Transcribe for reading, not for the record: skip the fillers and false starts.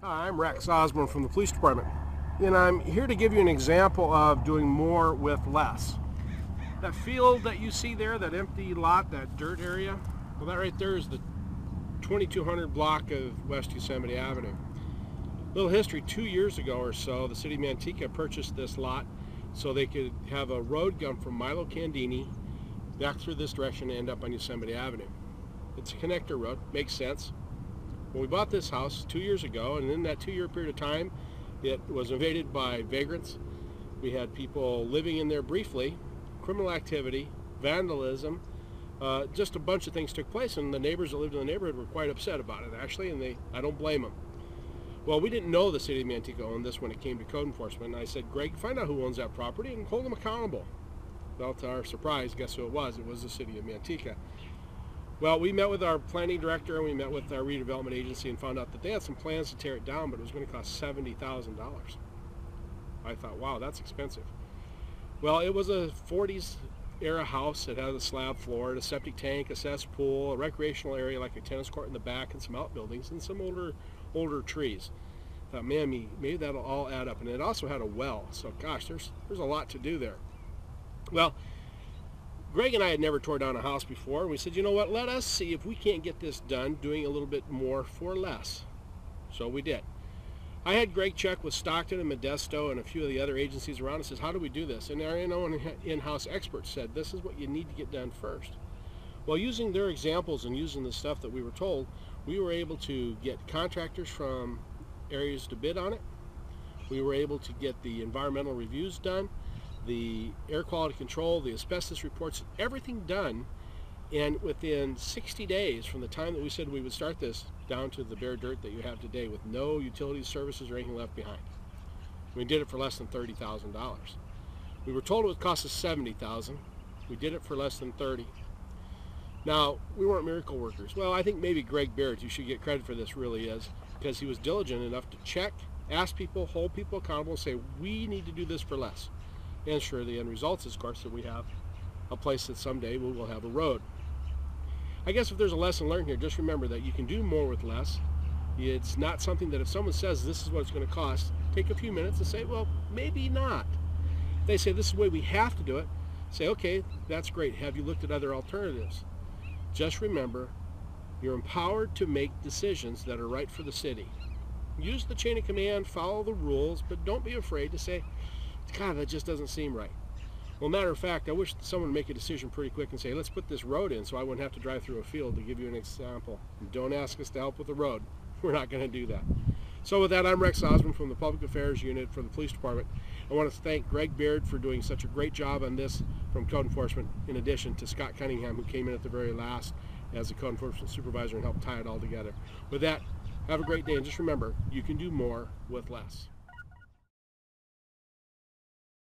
Hi, I'm Rex Osborne from the police department, and I'm here to give you an example of doing more with less. That field that you see there, that empty lot, that dirt area, well, that right there is the 2200 block of West Yosemite Avenue. Little history, 2 years ago or so, the city of Manteca purchased this lot so they could have a road come from Milo Candini back through this direction and end up on Yosemite Avenue. It's a connector road, makes sense. When we bought this house 2 years ago, and in that 2-year period of time, it was invaded by vagrants. We had people living in there briefly, criminal activity, vandalism, just a bunch of things took place, and the neighbors that lived in the neighborhood were quite upset about it, actually, and I don't blame them. Well, we didn't know the city of Manteca owned this when it came to code enforcement, and I said, Greg, find out who owns that property and hold them accountable. Well, to our surprise, guess who it was? It was the city of Manteca. Well, we met with our planning director and we met with our redevelopment agency and found out that they had some plans to tear it down, but it was going to cost $70,000. I thought, wow, that's expensive. Well, it was a 40s era house. It had a slab floor, a septic tank, a cesspool, a recreational area like a tennis court in the back, and some outbuildings and some older trees. I thought, man, maybe that'll all add up. And it also had a well. So, gosh, there's a lot to do there. Well, Greg and I had never tore down a house before, and we said, you know what, let us see if we can't get this done doing a little bit more for less. So we did. I had Greg check with Stockton and Modesto and a few of the other agencies around and says, how do we do this? And our in-house experts said, this is what you need to get done first. Well, using their examples and using the stuff that we were told, we were able to get contractors from areas to bid on it. We were able to get the environmental reviews done, the air quality control, the asbestos reports, everything done, and within 60 days from the time that we said we would start this down to the bare dirt that you have today with no utilities, services, or anything left behind. We did it for less than $30,000. We were told it would cost us $70,000. We did it for less than $30,000. Now, we weren't miracle workers. Well, I think maybe Greg Barrett, you should get credit for this, really is, because he was diligent enough to check, ask people, hold people accountable, and say, we need to do this for less. And sure, the end result is, of course, that we have a place that someday we will have a road. I guess if there's a lesson learned here, just remember that you can do more with less. It's not something that if someone says this is what it's going to cost, take a few minutes and say, well, maybe not. If they say this is the way we have to do it, say, okay, that's great. Have you looked at other alternatives? Just remember, you're empowered to make decisions that are right for the city. Use the chain of command, follow the rules, but don't be afraid to say, God, that just doesn't seem right. Well, matter of fact, I wish someone would make a decision pretty quick and say, let's put this road in so I wouldn't have to drive through a field, to give you an example. And don't ask us to help with the road. We're not going to do that. So with that, I'm Rex Osborne from the Public Affairs Unit for the Police Department. I want to thank Greg Baird for doing such a great job on this from Code Enforcement, in addition to Scott Cunningham, who came in at the very last as the Code Enforcement Supervisor and helped tie it all together. With that, have a great day, and just remember, you can do more with less.